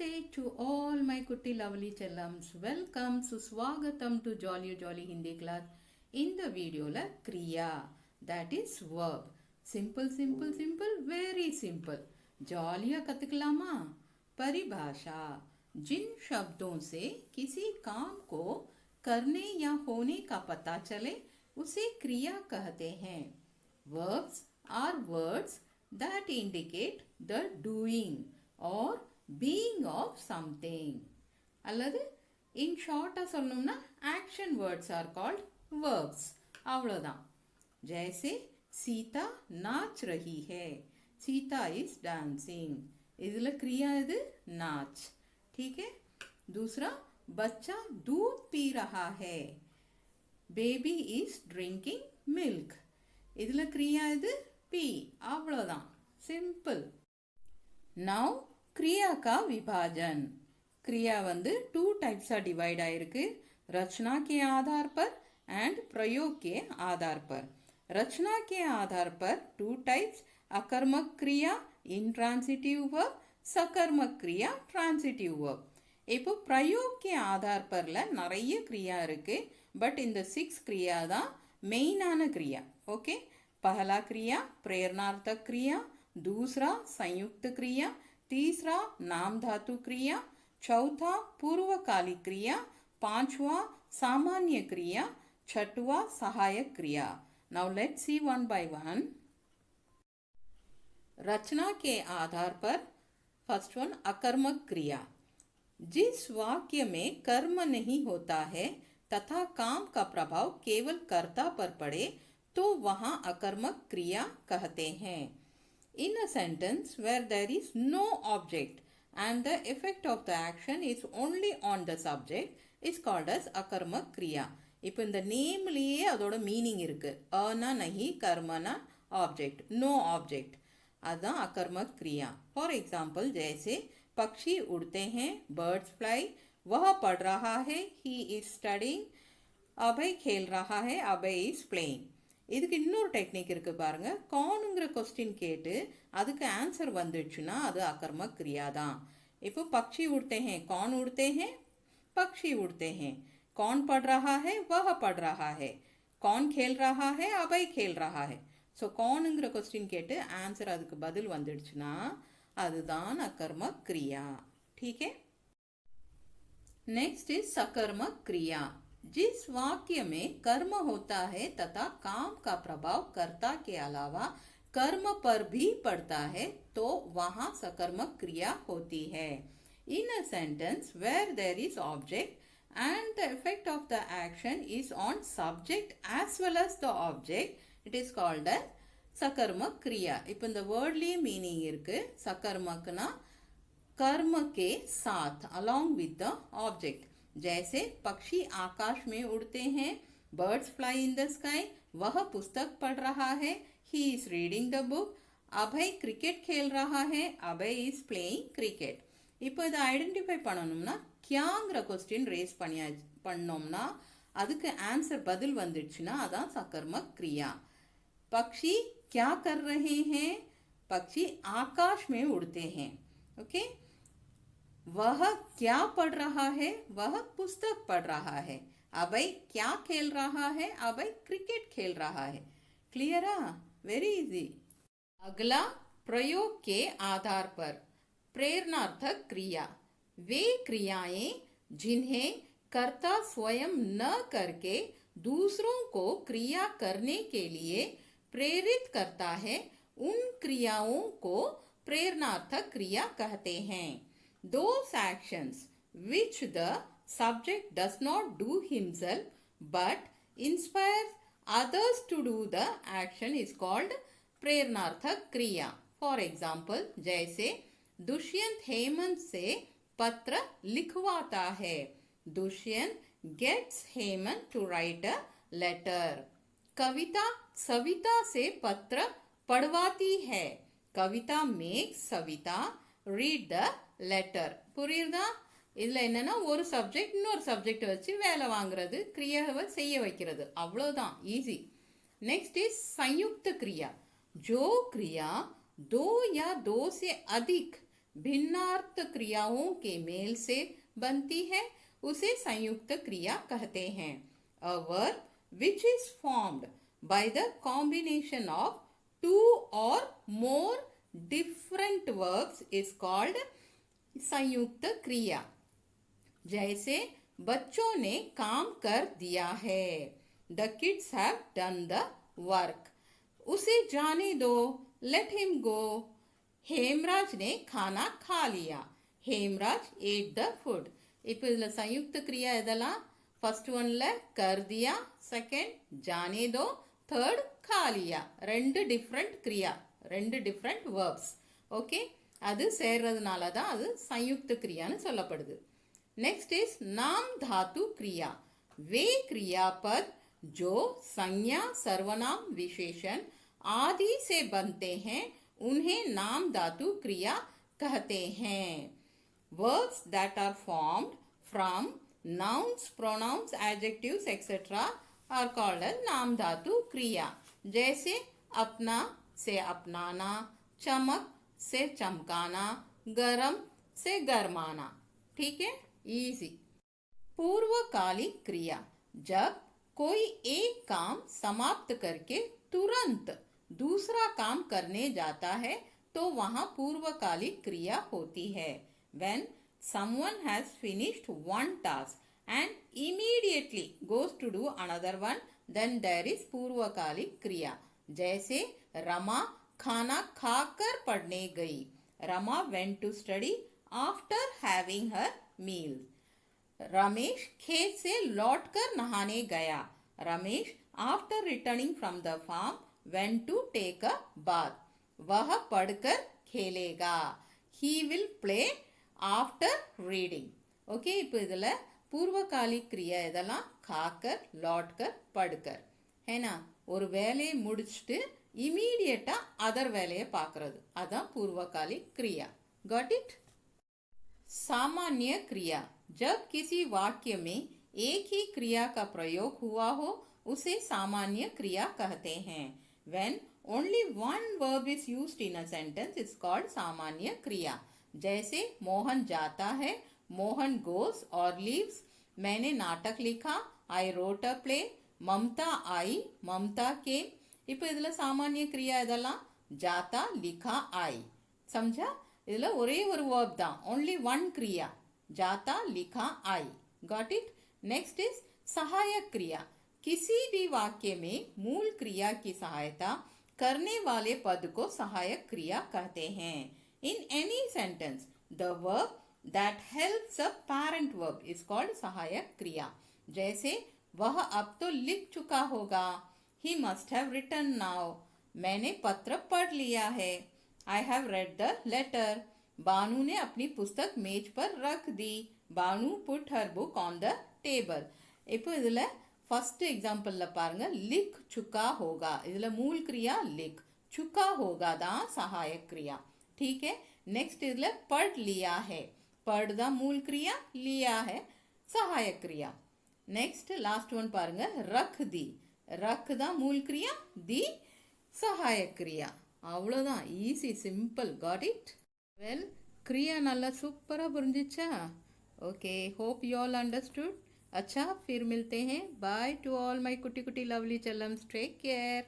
Namaste to all my kutti lovely chellams. Welcome, suswagatam to Jolly Jolly Hindi class. In the video la kriya, that is verb. Simple, simple, simple, very simple. जॉलिया कतकलामा परिभाषा जिन शब्दों से किसी काम को करने या होने का पता चले उसे क्रिया कहते हैं. Verbs are words that indicate the doing or being of something. அல்லது in short சொல்லணும்னா action words are called verbs. அவ்வளோதான். जैसे सीता नाच रही है. Sita is dancing. इधर क्रिया இது नाच. ठीक है. दूसरा बच्चा दूध पी रहा है. Baby is drinking milk. इधर क्रिया இது पी. அவ்வளோதான். Simple. Now क्रिया का विभाजन. क्रिया வந்து 2 टाइप्स डिवाइड आयिருக்கு. रचना के आधार पर एंड प्रयोग के आधार पर. रचना के आधार पर 2 टाइप्स अकर्मक क्रिया इंट्रांसिटिव वर्ब, सकर्मक क्रिया ट्रांसिटिव वर्ब. இப்போ प्रयोग के आधार परல நிறைய क्रिया இருக்கு. பட் இந்த 6 क्रिया தான் மெயினான क्रिया. ओके. पहला क्रिया प्रेरणार्थक क्रिया, दूसरा संयुक्त क्रिया, तीसरा नाम धातु क्रिया, चौथा पूर्वकालिक क्रिया, पांचवा सामान्य क्रिया, छठवा सहायक क्रिया. Now let's see one by one. रचना के आधार पर फर्स्ट वन अकर्मक क्रिया. जिस वाक्य में कर्म नहीं होता है तथा काम का प्रभाव केवल कर्ता पर पड़े तो वहां अकर्मक क्रिया कहते हैं. In a sentence where there is no object and the effect of the action is only on the subject is called as अकर्मक क्रिया. இப்போ இந்த நேம்லயே அதோட மீனிங் இருக்கு. அனா நஹி कर्मना ऑब्जेक्ट, नो ऑब्जेक्ट. अदा अकर्मक क्रिया. फॉर एग्जाम्पल जैसे पक्षी उड़ते हैं, बर्ड्स फ्लाई. वह पढ़ रहा है, ही इज स्टडिंग. अभय खेल रहा है, अभय इज प्लेइंग. இதுக்கு இன்னொரு டெக்னிக் இருக்கு பாருங்க. கானுங்கிற கொஸ்டின் கேட்டு அதுக்கு ஆன்சர் வந்துடுச்சுன்னா அது அகர்மக் क्रिया தான். இப்போ पक्षी उड़ते हैं, कौन उड़ते हैं, पक्षी उड़ते हैं. कौन पढ़ रहा है, वह पढ़ रहा है. कौन खेल रहा है, अभय खेल रहा है. ஸோ கானுங்கிற கொஸ்டின் கேட்டு ஆன்சர் அதுக்கு பதில் வந்துடுச்சுன்னா அதுதான் अकर्मक क्रिया. ठीक है. नेक्स्ट इज सकर्मक क्रिया. जिस वाक्य में कर्म होता है तथा काम का प्रभाव कर्ता के अलावा कर्म पर भी पड़ता है तो वहां सकर्मक क्रिया होती है. In a sentence where there is object and the effect of the action is on subject as well as the object, it is called as सकर्मक क्रिया. இப்போ இந்த வேர்ட்லயே மீனிங் இருக்கு. सकर्मकனா कर्म के साथ along with the object. जैसे पक्षी आकाश में उड़ते हैं, birds fly in the sky. वह पुस्तक पढ़ रहा है, he is reading the book. Abhay cricket खेल रहा है, अभय इज प्लेइंग क्रिकेट. இப்போ இதை ஐடென்டிஃபை பண்ணணும்னா கியாங்கிற கொஸ்டின் ரேஸ் பண்ணோம்னா அதுக்கு ஆன்சர் பதில் வந்துடுச்சுன்னா அதான் सकर्मक क्रिया. पक्षी क्या कर रहे हैं, पक्षी आकाश में उड़ते हैं. ओके. वह क्या पढ़ रहा है, वह पुस्तक पढ़ रहा है. अभय क्या खेल रहा है, अभय क्रिकेट खेल रहा है. क्लियर? Very easy. अगला प्रयोग के आधार पर प्रेरणार्थक क्रिया. वे क्रियाएं जिन्हें कर्ता स्वयं न करके दूसरों को क्रिया करने के लिए प्रेरित करता है, उन क्रियाओं को प्रेरणार्थक क्रिया कहते हैं. Those actions which the subject does not do himself but inspires others to do the action is called प्रेरणार्थक क्रिया. For example जैसे दुष्यंत हेमंत से पत्र लिखवाता है. Dushyant gets Hemant to write a letter. कविता सविता से पत्र पढ़वाती है. कविता makes Savita read the letter. புரியுதா? இதில் என்னன்னா ஒரு சப்ஜெக்ட் இன்னொரு சப்ஜெக்ட் வச்சு வேலை வாங்குறது, கிரியாவை செய்ய வைக்கிறது. அவ்வளோதான், ஈஸி. नेक्स्ट इज संयुक्त क्रिया. जो क्रिया दो या दो से अधिक भिन्नार्थ क्रियाओं के मेल से बनती है उसे संयुक्त क्रिया कहते हैं। A verb which is formed by the combination of two or more different verbs is called संयुक्त क्रिया। जैसे बच्चों ने काम कर दिया है, the kids have done the work. उसे जाने दो, लेट हिम गो। हेमराज ने खाना खा लिया, हेमराज एट द फूड। இப்போ இதுல संयुक्त क्रिया எதெல்லாம்? फर्स्ट ஒன்ல कर दिया, सेकंड जाने दो, थर्ड खा लिया। ரெண்டு டிஃப்ரெண்ட் क्रिया, ரெண்டு டிஃப்ரெண்ட் verbs. ஓகே, அது சேர்றதுனால தான் அது संयुक्त क्रियाன்னு சொல்லப்படுது। नेक्स्ट इज नाम धातु क्रिया। वे क्रियापद जो संज्ञा, सर्वनाम, विशेषण आदि से बनते हैं उन्हें नाम धातु क्रिया कहते हैं। Verbs that are formed from nouns, pronouns, adjectives, etc. are called as नाम धातु क्रिया। जैसे अपना से अपनाना, चमक से चमकाना, गरम से गरमाना। ठीक है, इजी। पूर्वकालिक क्रिया, जब कोई एक काम समाप्त करके तुरंत दूसरा काम करने जाता है तो वहां पूर्वकालिक क्रिया होती है। When someone has finished one task and immediately goes to do another one, then there is पूर्वकालिक क्रिया। जैसे रमा खाना खाकर पढ़ने गई, Rama went to study after having her meal। Ramesh खेत से लौटकर नहाने गया, Ramesh after returning from the farm went to take a bath। वह पढ़कर खेलेगा, he will play after reading। Okay, இப்போ இதில் பூர்வகாலிக் கிரியா இதெல்லாம் खाकर, लौटकर, पढ़कर है ना। ஒரு வேலையை முடிச்சுட்டு இமீடியட்டா அதர் வேலையை பார்க்கறது, அதான் पूर्वकालिक क्रिया। Got it. सामान्य क्रिया, जब किसी वाक्य में एक ही क्रिया का प्रयोग हुआ हो उसे सामान्य क्रिया कहते हैं। When only one verb is used in a sentence is called सामान्य क्रिया। जैसे मोहन जाता है, मोहन goes और leaves। मैंने नाटक लिखा, I wrote a play। Mamata I, Mamata came। இப்போ இதில் சாமானிய கிரியா இதெல்லாம் जाता, लिखा, आई। समझा? இதில் ஒரே ஒரு verb தான், only one क्रिया, जाता, लिखा, आई। Got it? Next is सहायक क्रिया। किसी भी वाक्य में मूल क्रिया की सहायता करने वाले पद को सहायक क्रिया कहते हैं। In any sentence, the verb that helps a parent verb is called सहायक क्रिया। जैसे वह अब तो लिख चुका होगा, he must have written now। मैंने पत्र पढ़ लिया है, I have read the letter। बानू ने अपनी पुस्तक मेज पर रख दी, बानू put her book on the table। இப்போ இதில் फर्स्ट एग्जाम्पल பாருங்க, लिख चुका होगा, इधर मूल क्रिया लिख, चुका होगा दा सहायक क्रिया। ठीक है, नेक्स्ट इधर पढ़ लिया है, पढ़ दा मूल क्रिया, लिया है सहायक क्रिया। नेक्स्ट लास्ट वन பாருங்க, रख दी, रख दा मूल क्रिया, दी सहायक क्रिया। அவ்வளோதான், easy, simple. Got it? Well, क्रिया நல்லா சூப்பரா புரிஞ்சிச்சா? Okay, hope you all understood. अच्छा, फिर मिलते हैं। बाय टू ऑल माय कुटी कुटी लवली चलम्स, टेक केयर।